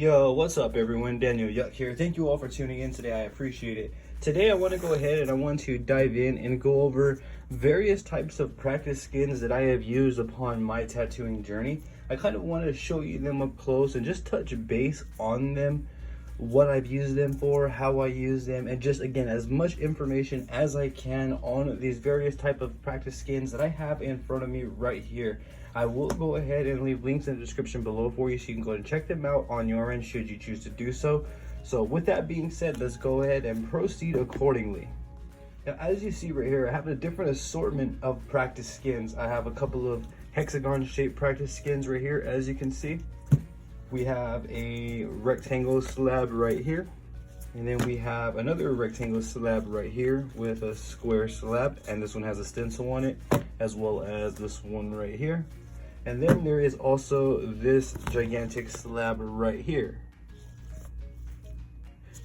Yo, what's up everyone? Daniel Yuck here. Thank you all for tuning in today. I appreciate it. Today I want to go ahead and I want to dive in and go over various types of practice skins that I have used upon my tattooing journey. I kind of want to show you them up close and just touch base on them, what I've used them for, how I use them, and just again as much information as I can on these various type of practice skins that I have in front of me right here. I will go ahead and leave links in the description below for you so you can go and check them out on your end should you choose to do so. So with that being said, let's go ahead and proceed accordingly. Now, as you see right here, I have a different assortment of practice skins. I have a couple of hexagon shaped practice skins right here. As you can see, we have a rectangle slab right here, and then we have another rectangle slab right here with a square slab, and this one has a stencil on it, as well as this one right here. And then there is also this gigantic slab right here.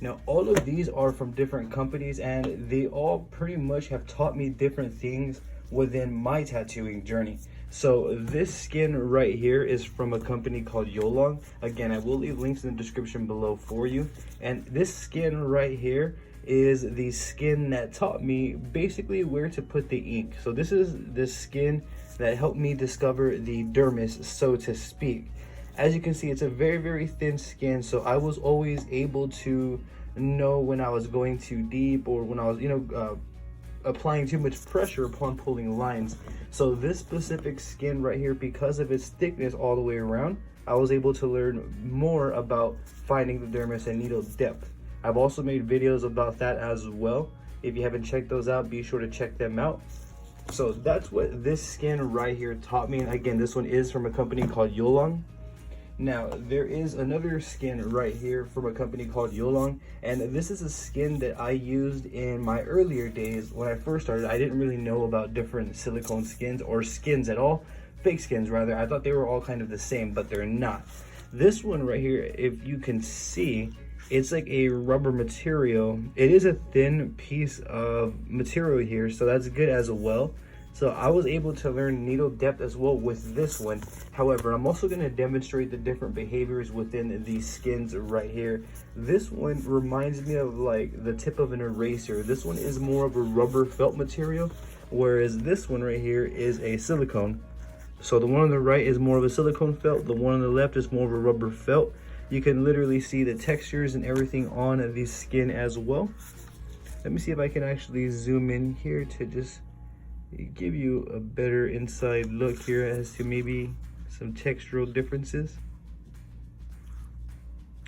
Now all of these are from different companies and they all pretty much have taught me different things within my tattooing journey. So this skin right here is from a company called Yuelong. Again, I will leave links in the description below for you. And this skin right here is the skin that taught me basically where to put the ink. So this is the skin that helped me discover the dermis, so to speak. As you can see, it's a very, very thin skin, so I was always able to know when I was going too deep or when I was, applying too much pressure upon pulling lines. So this specific skin right here, because of its thickness all the way around, I was able to learn more about finding the dermis and needle depth. I've also made videos about that as well. If you haven't checked those out, be sure to check them out. So that's what this skin right here taught me. And again, this one is from a company called Yuelong. Now, there is another skin right here from a company called Yuelong, and this is a skin that I used in my earlier days when I first started. I didn't really know about different silicone skins or skins at all, fake skins rather. I thought they were all kind of the same, but they're not. This one right here, if you can see, it's like a rubber material. It is a thin piece of material here, so that's good as well. So I was able to learn needle depth as well with this one. However, I'm also going to demonstrate the different behaviors within these skins right here. This one reminds me of like the tip of an eraser. This one is more of a rubber felt material, whereas this one right here is a silicone. So the one on the right is more of a silicone felt. The one on the left is more of a rubber felt. You can literally see the textures and everything on the skin as well. Let me see if I can actually zoom in here to just give you a better inside look here as to maybe some textural differences.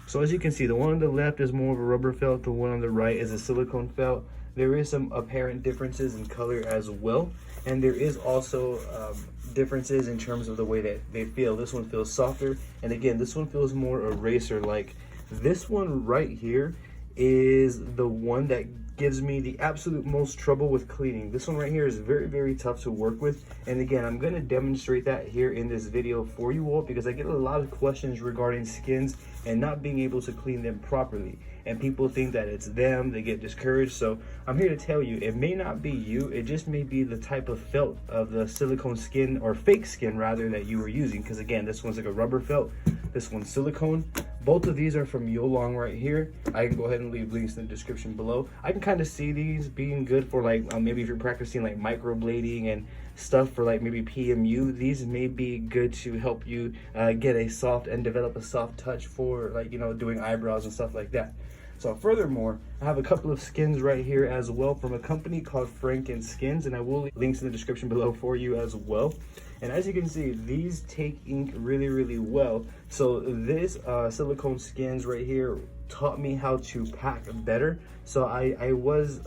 So as you can see, the one on the left is more of a rubber felt, the one on the right is a silicone felt. There is some apparent differences in color as well, and there is also differences in terms of the way that they feel. This one feels softer, and again, this one feels more eraser like. This one right here is the one that gives me the absolute most trouble with cleaning. This one right here is very, very tough to work with. And again, I'm going to demonstrate that here in this video for you all because I get a lot of questions regarding skins and not being able to clean them properly. And people think that it's them, they get discouraged. So I'm here to tell you, it may not be you, it just may be the type of felt of the silicone skin or fake skin rather that you were using. Because again, this one's like a rubber felt, this one's silicone. Both of these are from Yuelong right here. I can go ahead and leave links in the description below. I can kind of see these being good for like maybe if you're practicing like microblading and stuff for like maybe PMU. These may be good to help you get a soft and develop a soft touch for like, doing eyebrows and stuff like that. So furthermore, I have a couple of skins right here as well from a company called Frankenskins, and I will leave links in the description below for you as well. And as you can see, these take ink really, really well. So this silicone skins right here taught me how to pack better. So I was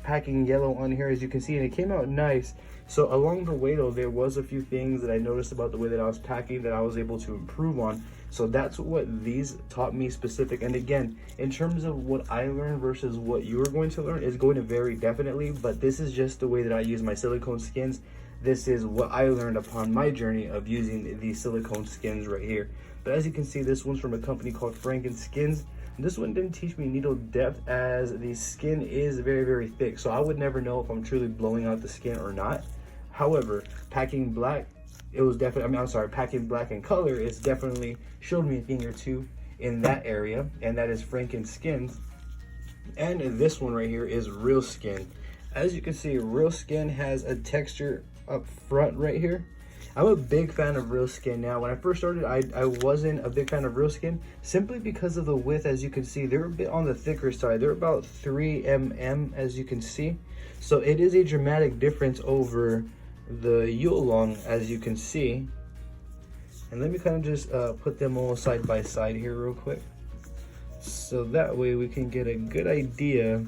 packing yellow on here, as you can see, and it came out nice. So along the way though, there was a few things that I noticed about the way that I was packing that I was able to improve on. So that's what these taught me specific. And again, in terms of what I learned versus what you are going to learn is going to vary definitely, but this is just the way that I use my silicone skins. This is what I learned upon my journey of using these silicone skins right here. But as you can see, this one's from a company called Frankenskins. This one didn't teach me needle depth as the skin is very, very thick. So I would never know if I'm truly blowing out the skin or not. However, packing black, it was definitely, packing black in color, it's definitely showed me a thing or two in that area, and that is Frankenskins. And this one right here is Reelskin. As you can see, Reelskin has a texture up front right here. I'm a big fan of Reelskin now. When I first started, I wasn't a big fan of Reelskin simply because of the width. As you can see, they're a bit on the thicker side. They're about 3 mm, as you can see. So it is a dramatic difference over the Yuelong, as you can see. And let me kind of just put them all side by side here real quick, so that way we can get a good idea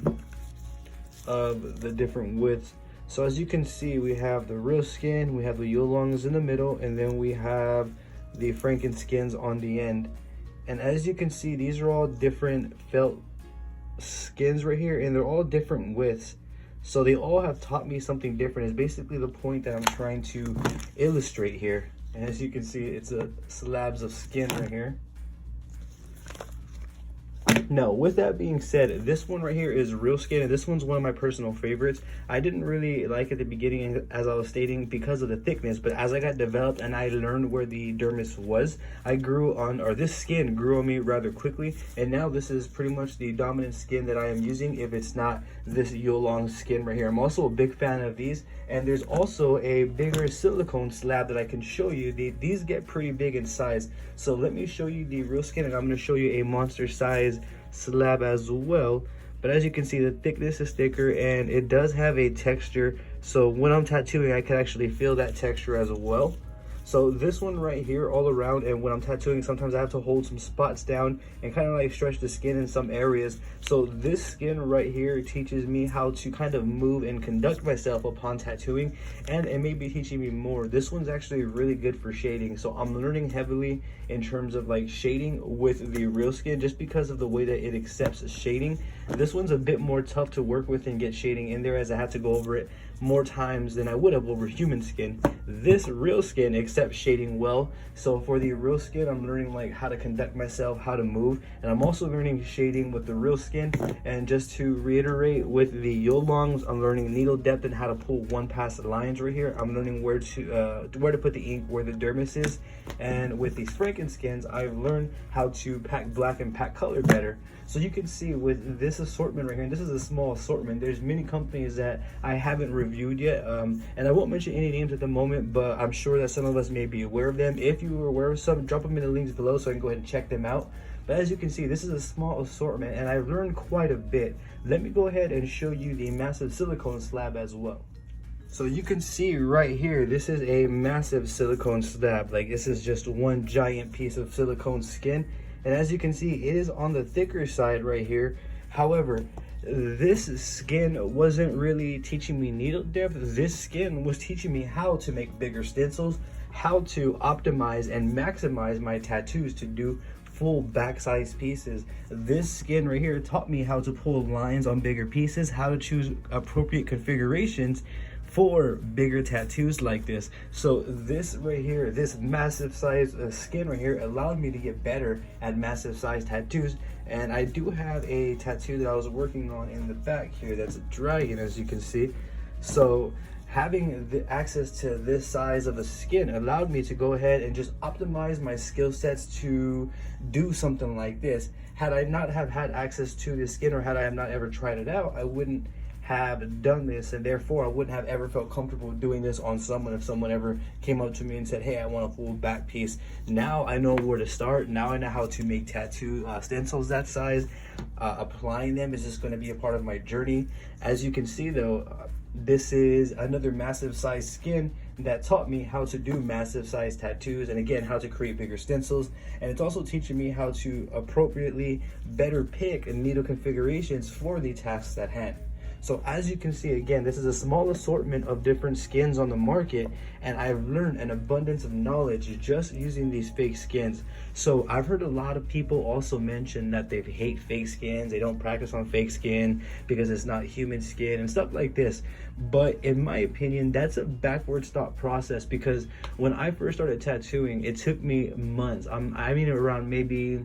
of the different widths. So as you can see, we have the Reelskin, we have the Yuelongs in the middle, and then we have the Frankenskins on the end. And as you can see, these are all different felt skins right here, and they're all different widths. So they all have taught me something different, is basically the point that I'm trying to illustrate here. And as you can see, it's a slabs of skin right here. Now, with that being said, this one right here is Reelskin, and this one's one of my personal favorites. I didn't really like at the beginning, as I was stating, because of the thickness, but as I got developed and I learned where the dermis was, I grew on, or this skin grew on me rather quickly, and now this is pretty much the dominant skin that I am using, if it's not this Yuelong skin right here. I'm also a big fan of these, and there's also a bigger silicone slab that I can show you. These get pretty big in size, so let me show you the Reelskin, and I'm going to show you a monster size slab as well. But as you can see, the thickness is thicker, and it does have a texture, so when I'm tattooing I can actually feel that texture as well. So this one right here all around, and when I'm tattooing sometimes I have to hold some spots down and kind of like stretch the skin in some areas. So this skin right here teaches me how to kind of move and conduct myself upon tattooing, and it may be teaching me more. This one's actually really good for shading, so I'm learning heavily in terms of like shading with the Reelskin, just because of the way that it accepts shading. This one's a bit more tough to work with and get shading in there, as I have to go over it more times than I would have over human skin. This Reelskin accepts shading well, so for the Reelskin I'm learning like how to conduct myself, how to move, and I'm also learning shading with the Reelskin. And just to reiterate, with the Yuelongs I'm learning needle depth and how to pull one past the lines right here. I'm learning where to put the ink where the dermis is, and with these Frankenskins I've learned how to pack black and pack color better. So you can see with this assortment right here, and this is a small assortment, there's many companies that I haven't reviewed yet, and I won't mention any names at the moment, but I'm sure that some of us may be aware of them. If you are aware of some, drop them in the links below so I can go ahead and check them out. But as you can see, this is a small assortment, and I've learned quite a bit. Let me go ahead and show you the massive silicone slab as well. So you can see right here, this is a massive silicone slab. Like, this is just one giant piece of silicone skin. And as you can see, it is on the thicker side right here. However, this skin wasn't really teaching me needle depth. This skin was teaching me how to make bigger stencils, how to optimize and maximize my tattoos to do full back size pieces. This skin right here taught me how to pull lines on bigger pieces, how to choose appropriate configurations for bigger tattoos like this. So this right here, this massive size skin right here allowed me to get better at massive size tattoos. And I do have a tattoo that I was working on in the back here that's a dragon, as you can see. So having the access to this size of a skin allowed me to go ahead and just optimize my skill sets to do something like this. Had I not have had access to this skin, or had I have not ever tried it out, I wouldn't have done this, and therefore I wouldn't have ever felt comfortable doing this on someone if someone ever came up to me and said, hey, I want a full back piece. Now I know where to start. Now I know how to make tattoo stencils that size. Applying them is just going to be a part of my journey. As you can see though, this is another massive size skin that taught me how to do massive size tattoos, and again, how to create bigger stencils. And it's also teaching me how to appropriately better pick needle configurations for the tasks at hand. So as you can see, again, this is a small assortment of different skins on the market, and I've learned an abundance of knowledge just using these fake skins. So I've heard a lot of people also mention that they hate fake skins, they don't practice on fake skin because it's not human skin and stuff like this. But in my opinion, that's a backwards thought process, because when I first started tattooing, it took me months. I mean around maybe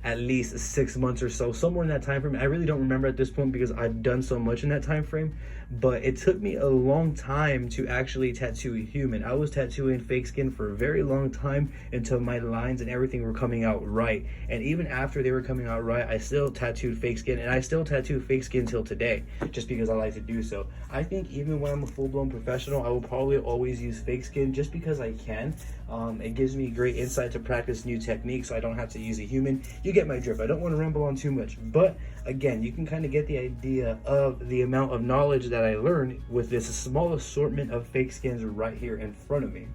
at least 6 months or so, somewhere in that time frame. I really don't remember at this point because I've done so much in that time frame, but it took me a long time to actually tattoo a human. I was tattooing fake skin for a very long time until my lines and everything were coming out right. And even after they were coming out right, I still tattooed fake skin, and I still tattoo fake skin till today, just because I like to do so. I think even when I'm a full-blown professional, I will probably always use fake skin just because I can. It gives me great insight to practice new techniques, so I don't have to use a human. You get my drift. I don't want to ramble on too much, but again, you can kind of get the idea of the amount of knowledge that I learned with this small assortment of fake skins right here in front of me.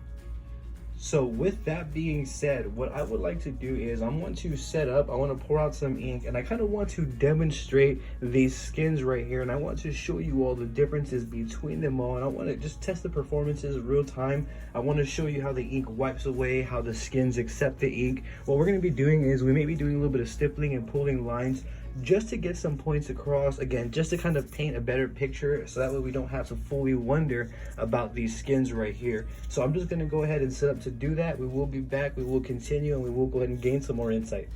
So with that being said, what I would like to do is I want to set up, I want to pour out some ink, and I kind of want to demonstrate these skins right here, and I want to show you all the differences between them all, and I want to just test the performances real time. I want to show you how the ink wipes away, how the skins accept the ink. What we're going to be doing is we may be doing a little bit of stippling and pulling lines just to get some points across, again, just to kind of paint a better picture, so that way we don't have to fully wonder about these skins right here. So I'm just going to go ahead and set up to do that. We will be back, we will continue, and we will go ahead and gain some more insight.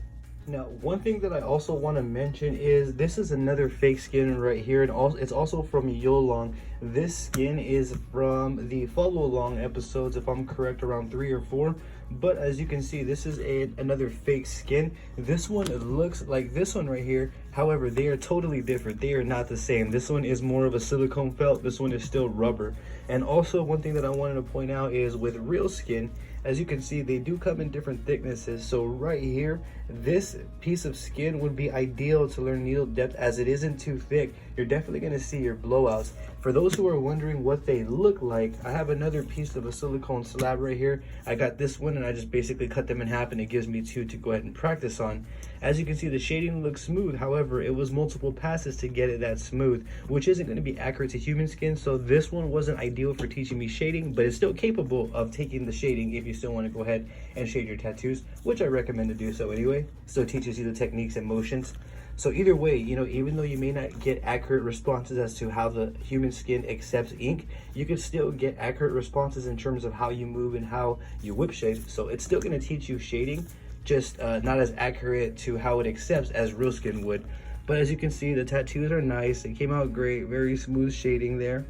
Now, one thing that I also want to mention is this is another fake skin right here, and it's also from Yuelong. This skin is from the follow along episodes, if I'm correct, around 3 or 4. But as you can see, this is another fake skin. This one looks like this one right here. However, they are totally different. They are not the same. This one is more of a silicone felt. This one is still rubber. And also, one thing that I wanted to point out is with Reelskin, as you can see, they do come in different thicknesses. So right here, this piece of skin would be ideal to learn needle depth, as it isn't too thick. You're definitely going to see your blowouts. For those who are wondering what they look like, I have another piece of a silicone slab right here. I got this one, and I just basically cut them in half, and it gives me 2 to go ahead and practice on. As you can see, the shading looks smooth. However, it was multiple passes to get it that smooth, which isn't going to be accurate to human skin. So this one wasn't ideal for teaching me shading, but it's still capable of taking the shading if you still want to go ahead and shade your tattoos, which I recommend to do so anyway. Still teaches you the techniques and motions. So either way, you know, even though you may not get accurate responses as to how the human skin accepts ink, you can still get accurate responses in terms of how you move and how you whip shade. So it's still going to teach you shading, just not as accurate to how it accepts as real skin would. But as you can see, the tattoos are nice. They came out great, very smooth shading there.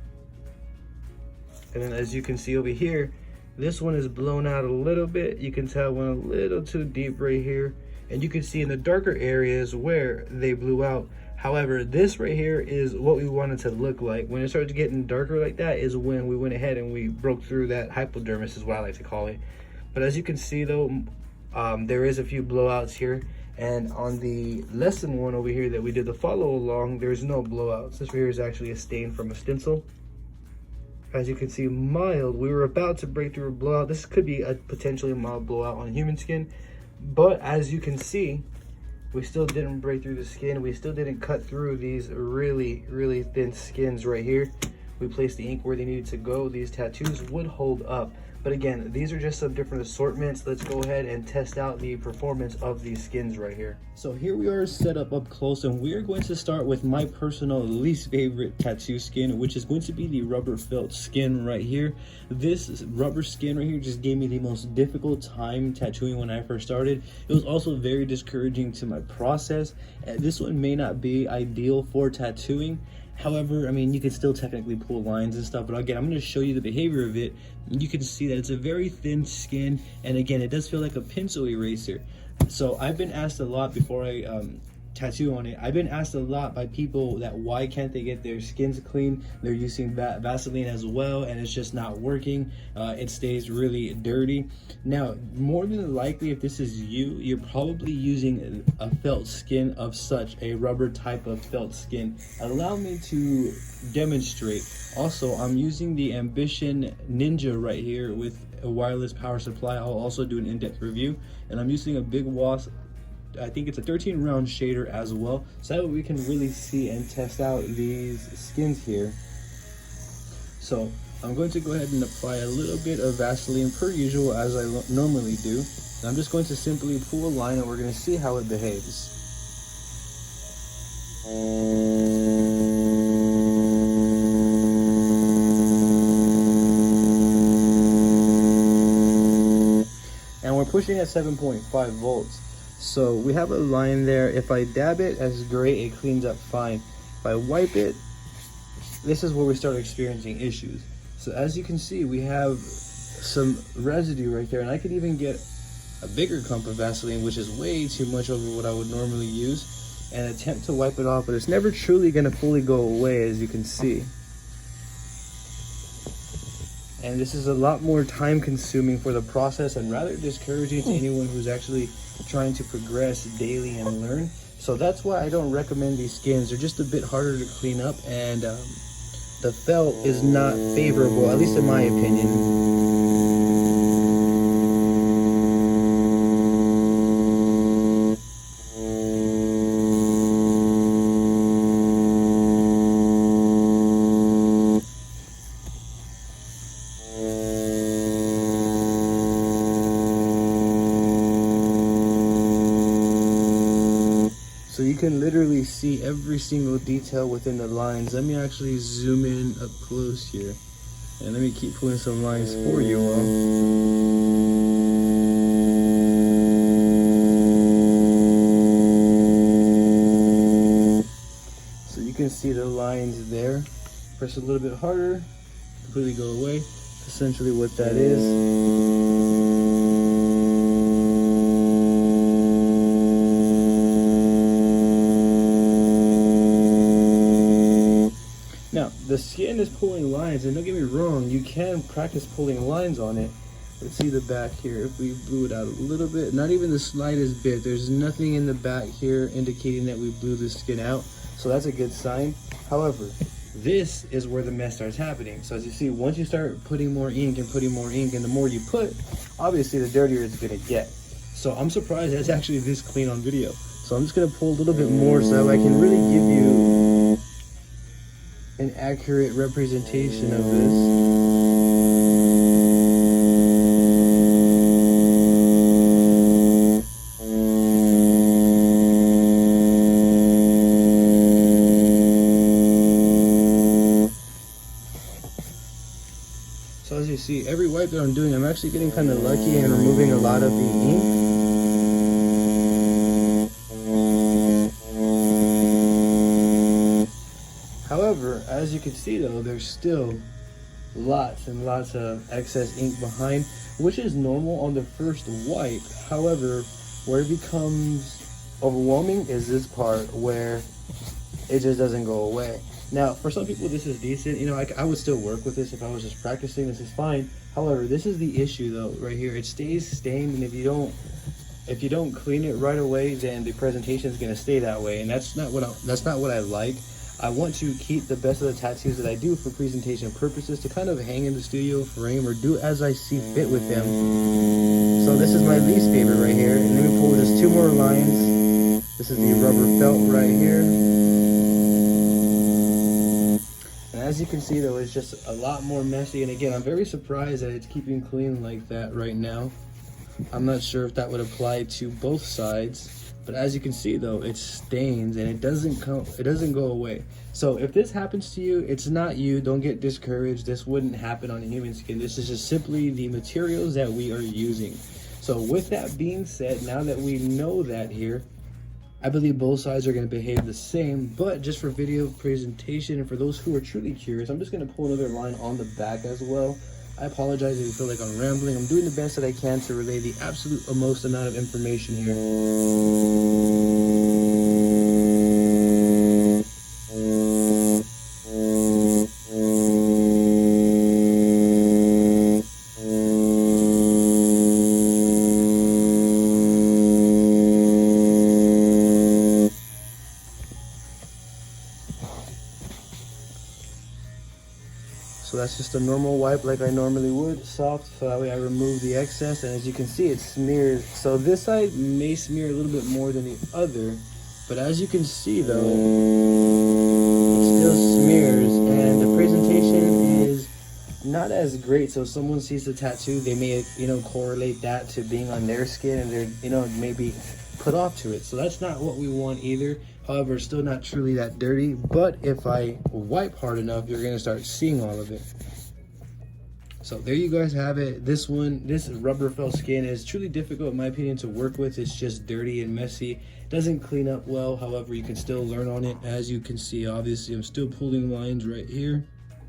And then as you can see over here, this one is blown out a little bit. You can tell went a little too deep right here. And you can see in the darker areas where they blew out. However, this right here is what we wanted to look like. When it started getting darker like that is when we went ahead and we broke through that hypodermis, is what I like to call it. But as you can see though, there is a few blowouts here. And on the lesson one over here that we did the follow along, there's no blowouts. This right here is actually a stain from a stencil. As you can see, mild. We were about to break through a blowout. This could be a potentially mild blowout on human skin. But as you can see, we still didn't break through the skin. We still didn't cut through these really, really thin skins right here. We placed the ink where they needed to go. These tattoos would hold up. But again, these are just some different assortments. Let's go ahead and test out the performance of these skins right here. So here we are set up close, and we're going to start with my personal least favorite tattoo skin, which is going to be the rubber felt skin right here. This rubber skin right here just gave me the most difficult time tattooing when I first started. It was also very discouraging to my process. This one may not be ideal for tattooing. However, I mean, you can still technically pull lines and stuff, but again, I'm going to show you the behavior of it. You can see that it's a very thin skin, and again, it does feel like a pencil eraser. So I've been asked a lot before I tattoo on it. I've been asked a lot by people that why can't they get their skins clean? They're using Vaseline as well, and it's just not working. It stays really dirty. Now, more than likely, if this is you, you're probably using a felt skin of such a rubber type of felt skin. Allow me to demonstrate. Also, I'm using the Ambition Ninja right here with a wireless power supply. I'll also do an in-depth review, and I'm using a big wasp. I think it's a 13 round shader as well, so that way we can really see and test out these skins here. So I'm going to go ahead and apply a little bit of Vaseline per usual, as I normally do. And I'm just going to simply pull a line, and we're going to see how it behaves. And we're pushing at 7.5 volts. So we have a line there. If I dab it, that's great, it cleans up fine. If I wipe it, this is where we start experiencing issues. So as you can see, we have some residue right there, and I could even get a bigger clump of Vaseline, which is way too much over what I would normally use, and attempt to wipe it off, but it's never truly gonna fully go away, as you can see. And this is a lot more time consuming for the process and rather discouraging to anyone who's actually trying to progress daily and learn. So that's why I don't recommend these skins. They're just a bit harder to clean up, and the felt is not favorable, at least in my opinion. So you can literally see every single detail within the lines. Let me actually zoom in up close here. And let me keep pulling some lines for you all. So you can see the lines there. Press a little bit harder, completely go away. Essentially what that is. Now, the skin is pulling lines, and don't get me wrong, you can practice pulling lines on it. Let's see the back here. If we blew it out a little bit, not even the slightest bit, there's nothing in the back here indicating that we blew the skin out. So that's a good sign. However, this is where the mess starts happening. So as you see, once you start putting more ink and putting more ink, and the more you put, obviously the dirtier it's gonna get. So I'm surprised that's actually this clean on video. So I'm just gonna pull a little bit more so that I can really give you an accurate representation of this. So as you see, every wipe that I'm doing, I'm actually getting kind of lucky and removing a lot of the ink. However, as you can see though, there's still lots and lots of excess ink behind, which is normal on the first wipe. However, where it becomes overwhelming is this part where it just doesn't go away. Now, for some people this is decent. You know, I would still work with this if I was just practicing. This is fine. However, this is the issue though, right here. It stays stained, and if you don't clean it right away, then the presentation is gonna stay that way, and that's not what I like. I want to keep the best of the tattoos that I do for presentation purposes to kind of hang in the studio frame or do as I see fit with them. So this is my least favorite right here. And let me pull just two more lines. This is the rubber felt right here. And as you can see though, it's just a lot more messy. And again, I'm very surprised that it's keeping clean like that right now. I'm not sure if that would apply to both sides. But as you can see though, it stains and it doesn't go away. So if this happens to you, it's not you. Don't get discouraged. This wouldn't happen on a human skin. This is just simply the materials that we are using. So with that being said, now that we know that here, I believe both sides are going to behave the same. But just for video presentation and for those who are truly curious, I'm just going to pull another line on the back as well. I apologize if you feel like I'm rambling. I'm doing the best that I can to relay the absolute most amount of information here. So that's just a normal wipe like I normally would, soft, so that way I remove the excess, and as you can see, it smears. So this side may smear a little bit more than the other, but as you can see though, it still smears, and the presentation is not as great. So if someone sees the tattoo, they may, correlate that to being on their skin, and they're, maybe put off to it. So that's not what we want either. However, it's still not truly that dirty, but if I wipe hard enough, you're gonna start seeing all of it. So there you guys have it. This rubber felt skin is truly difficult in my opinion to work with. It's just dirty and messy. Doesn't clean up well. However, you can still learn on it. As you can see, obviously I'm still pulling lines right here.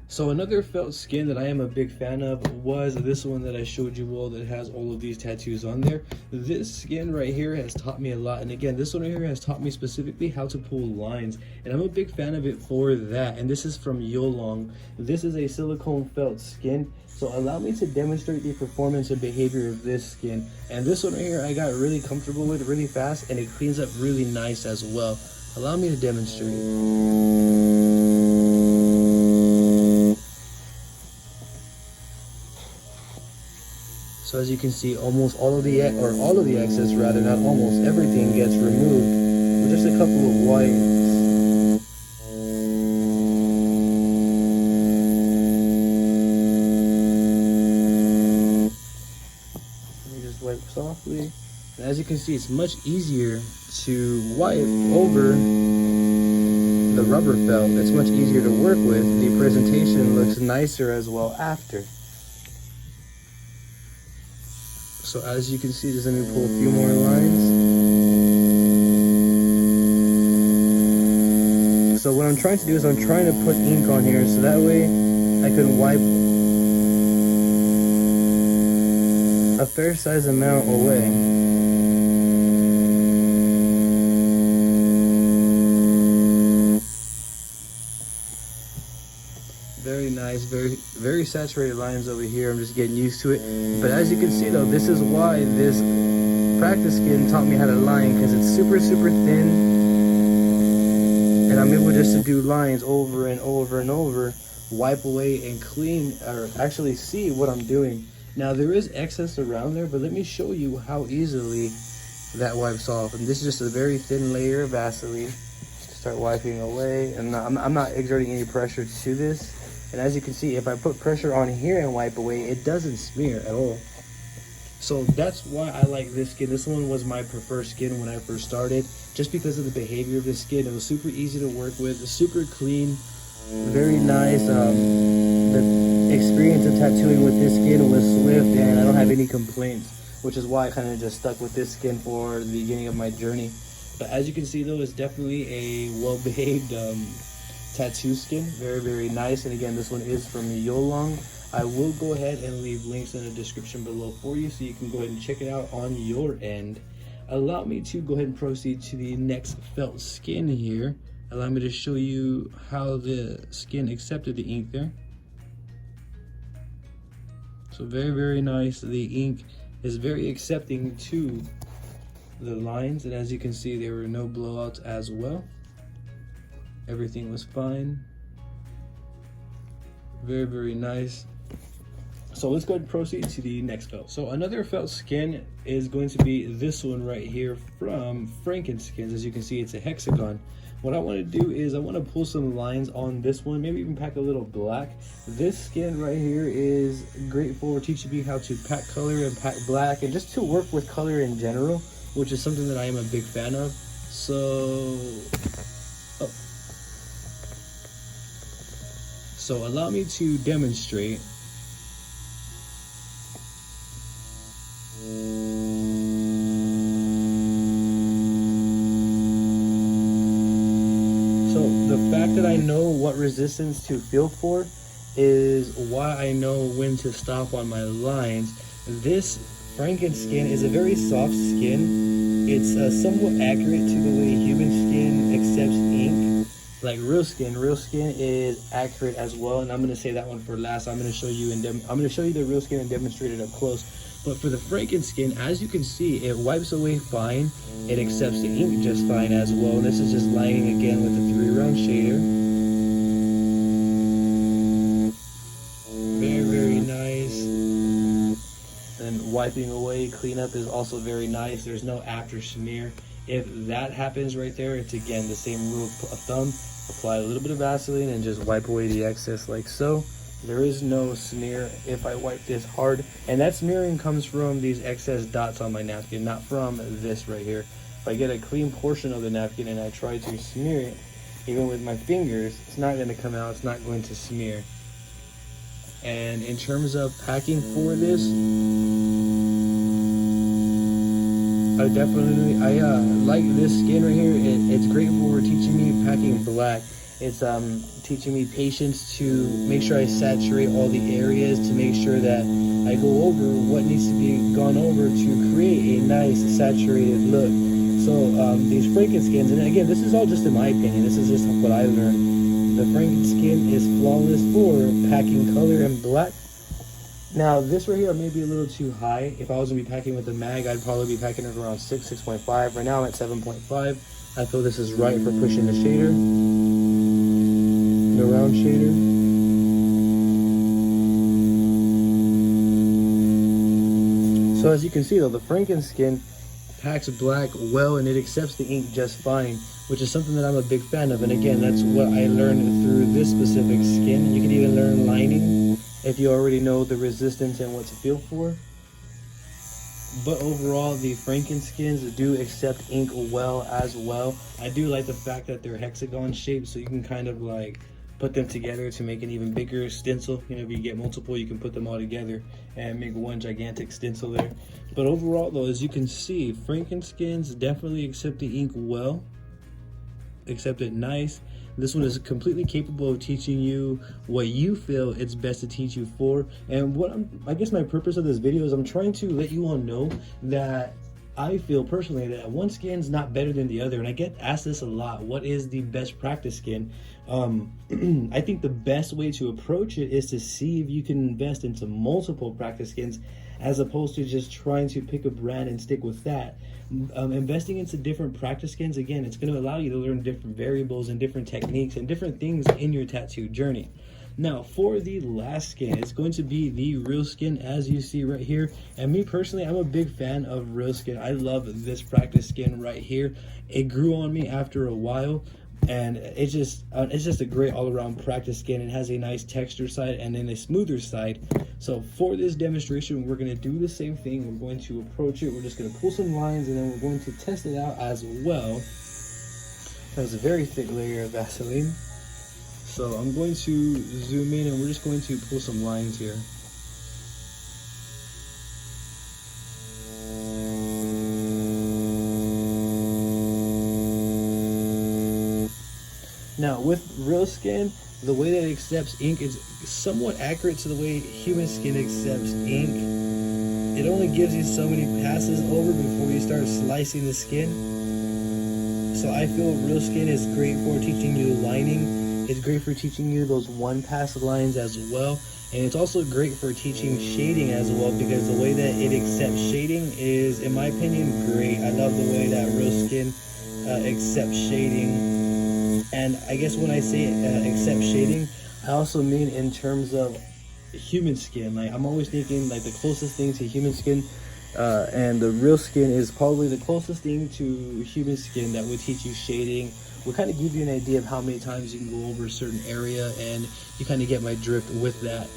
So another felt skin that I am a big fan of was this one that I showed you all that has all of these tattoos on there. This skin right here has taught me a lot. And again, this one right here has taught me specifically how to pull lines. And I'm a big fan of it for that. And this is from Yuelong. This is a silicone felt skin. So allow me to demonstrate the performance and behavior of this skin. And this one right here I got really comfortable with really fast, and it cleans up really nice as well. Allow me to demonstrate. So as you can see, almost all of the excess rather, not almost, everything gets removed with just a couple of wipes. Wipe softly, and as you can see, it's much easier to wipe over the rubber felt. It's much easier to work with. The presentation looks nicer as well after. So as you can see, just let me pull a few more lines. So what I'm trying to do is I'm trying to put ink on here so that way I can wipe a fair size amount away. Very nice, very saturated lines over here. I'm just getting used to it. But as you can see though, this is why this practice skin taught me how to line, because it's super thin, and I'm able just to do lines over and over and over, wipe away and clean, or actually see what I'm doing. Now there is excess around there, but let me show you how easily that wipes off. And this is just a very thin layer of Vaseline. Start wiping away, and I'm not exerting any pressure to this. And as you can see, if I put pressure on here and wipe away, it doesn't smear at all. So that's why I like this skin. This one was my preferred skin when I first started, just because of the behavior of the skin. It was super easy to work with, super clean, very nice. The experience of tattooing with this skin was swift, and I don't have any complaints, which is why I kind of just stuck with this skin for the beginning of my journey. But as you can see though, it's definitely a well-behaved tattoo skin. Very nice. And again, this one is from Yuelong. I will go ahead and leave links in the description below for you, so you can go ahead and check it out on your end. Allow me to go ahead and proceed to the next felt skin here. Allow me to show you how the skin accepted the ink there. So very nice. The ink is very accepting to the lines, and as you can see, there were no blowouts as well. Everything was fine. Very nice. So let's go ahead and proceed to the next felt. So another felt skin is going to be this one right here from Frankenskins. As you can see, it's a Hexagon. What I want to do is I want to pull some lines on this one, maybe even pack a little black. This skin right here is great for teaching me how to pack color and pack black, and just to work with color in general, which is something that I am a big fan of. So allow me to demonstrate. So the fact that I know what resistance to feel for is why I know when to stop on my lines. This Frankenskins is a very soft skin. It's somewhat accurate to the way human skin accepts ink. Like real skin is accurate as well, and I'm going to say that one for last. I'm going to show you the real skin and demonstrate it up close. But for the Frankenskins, as you can see, it wipes away fine. It accepts the ink just fine as well. And this is just lining again with the 3-round shader. Very nice. And wiping away, cleanup is also very nice. There's no after smear. If that happens right there, it's again the same rule of thumb. Apply a little bit of Vaseline and just wipe away the excess like so. There is no smear if I wipe this hard, and that smearing comes from these excess dots on my napkin, not from this right here. If I get a clean portion of the napkin and I try to smear it, even with my fingers, it's not going to come out, it's not going to smear. And in terms of packing for this, I like this skin right here. It's great for teaching me packing black. It's teaching me patience to make sure I saturate all the areas, to make sure that I go over what needs to be gone over to create a nice saturated look. So these Frankenskins, and again, this is all just in my opinion, this is just what I learned. The Frankenskin is flawless for packing color and black. Now this right here may be a little too high. If I was gonna be packing with the mag, I'd probably be packing it around 6.5. Right now I'm at 7.5. I feel this is right for pushing the shader, the round shader. So as you can see though, the Frankenskin packs black well and it accepts the ink just fine, which is something that I'm a big fan of. And again, that's what I learned through this specific skin. You can even learn lining if you already know the resistance and what to feel for. But overall, the Frankenskins do accept ink well as well. I do like the fact that they're hexagon shaped, so you can kind of like put them together to make an even bigger stencil. You know, if you get multiple, you can put them all together and make one gigantic stencil there. But overall though, as you can see, Frankenskins definitely accept the ink well, accept it nice. This one is completely capable of teaching you what you feel it's best to teach you for. And I guess my purpose of this video is I'm trying to let you all know that I feel personally that one skin's not better than the other. And I get asked this a lot, what is the best practice skin? I think the best way to approach it is to see if you can invest into multiple practice skins as opposed to just trying to pick a brand and stick with that. Investing into different practice skins, again, it's going to allow you to learn different variables and different techniques and different things in your tattoo journey. Now for the last skin, it's going to be the Reelskin, as you see right here. And me personally, I'm a big fan of Reelskin. I love this practice skin right here. It grew on me after a while, and it's just a great all-around practice skin. It has a nice texture side and then a smoother side. So for this demonstration, we're going to do the same thing. We're going to approach it, we're just going to pull some lines, and then we're going to test it out as well. There's a very thick layer of Vaseline. So I'm going to zoom in and we're just going to pull some lines here. Now with Reelskin, the way that it accepts ink is somewhat accurate to the way human skin accepts ink. It only gives you so many passes over before you start slicing the skin. So I feel Reelskin is great for teaching you lining. It's great for teaching you those one pass lines as well. And it's also great for teaching shading as well, because the way that it accepts shading is, in my opinion, great. I love the way that Reelskin accepts shading. And I guess when I say accept shading, I also mean in terms of human skin. Like I'm always thinking like the closest thing to human skin, and the Reelskin is probably the closest thing to human skin that would teach you shading. Will kind of give you an idea of how many times you can go over a certain area, and you kind of get my drift with that.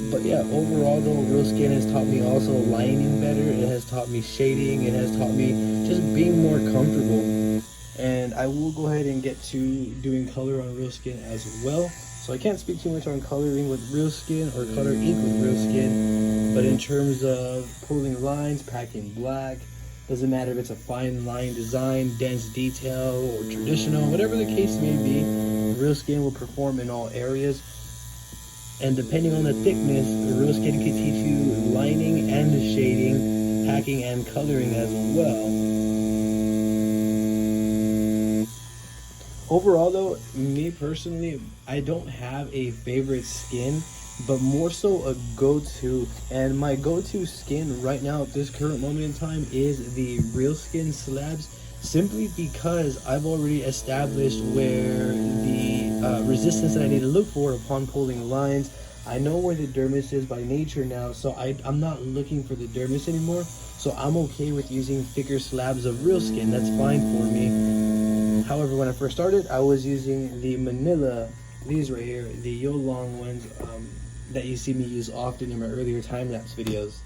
But yeah, overall though, Reelskin has taught me also lining better. It has taught me shading. It has taught me just being more comfortable. And I will go ahead and get to doing color on Reelskin as well. So I can't speak too much on coloring with Reelskin or color ink with Reelskin. But in terms of pulling lines, packing black, doesn't matter if it's a fine line design, dense detail, or traditional, whatever the case may be, Reelskin will perform in all areas. And depending on the thickness, Reelskin can teach you lining and shading, packing and coloring as well. Overall though, me personally, I don't have a favorite skin, but more so a go-to. And my go-to skin right now at this current moment in time is the Reelskin slabs, simply because I've already established where the resistance that I need to look for upon pulling lines. I know where the dermis is by nature now, so I'm not looking for the dermis anymore. So I'm okay with using thicker slabs of Reelskin. That's fine for me. However, when I first started, I was using the Manila, these right here, the Yuelong ones that you see me use often in my earlier time-lapse videos.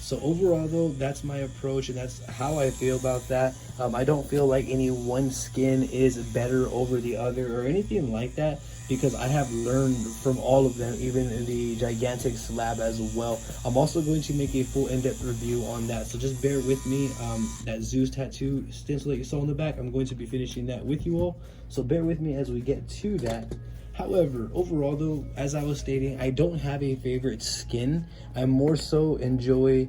So overall though, that's my approach and that's how I feel about that. I don't feel like any one skin is better over the other or anything like that, because I have learned from all of them, even in the gigantic slab as well. I'm also going to make a full in-depth review on that, so just bear with me. That Zeus tattoo stencil that you saw on the back, I'm going to be finishing that with you all, so bear with me as we get to that. However, overall though, as I was stating, I don't have a favorite skin. I more so enjoy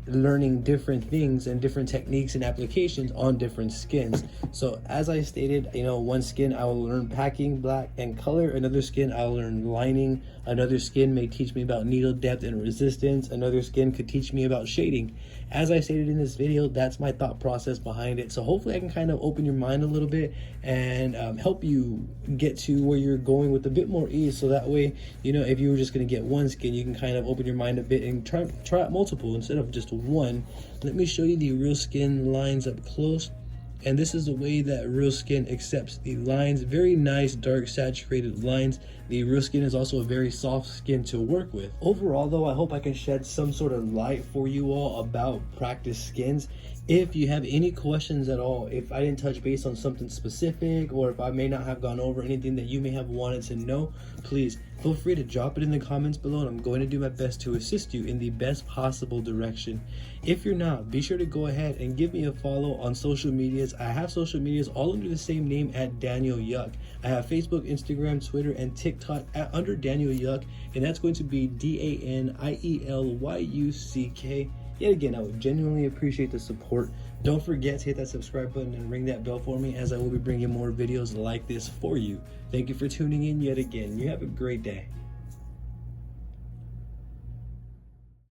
learning different things and different techniques and applications on different skins. So as I stated, you know, one skin I will learn packing, black and color. Another skin I'll learn lining. Another skin may teach me about needle depth and resistance. Another skin could teach me about shading. As I stated in this video, that's my thought process behind it. So hopefully I can kind of open your mind a little bit and help you get to where you're going with a bit more ease. So that way, you know, if you were just going to get one skin, you can kind of open your mind a bit and try out multiple instead of just one. Let me show you the Reelskin lines up close. And this is the way that Reelskin accepts the lines. Very nice, dark, saturated lines. The Reelskin is also a very soft skin to work with. Overall though, I hope I can shed some sort of light for you all about practice skins. If you have any questions at all, if I didn't touch base on something specific, or if I may not have gone over anything that you may have wanted to know, please feel free to drop it in the comments below, and I'm going to do my best to assist you in the best possible direction. If you're not, be sure to go ahead and give me a follow on social medias. I have social medias all under the same name at Daniel Yuck. I have Facebook, Instagram, Twitter, and TikTok under Daniel Yuck, and that's going to be DANIELYUCK. Yet again, I would genuinely appreciate the support. Don't forget to hit that subscribe button and ring that bell for me, as I will be bringing more videos like this for you. Thank you for tuning in yet again. You have a great day.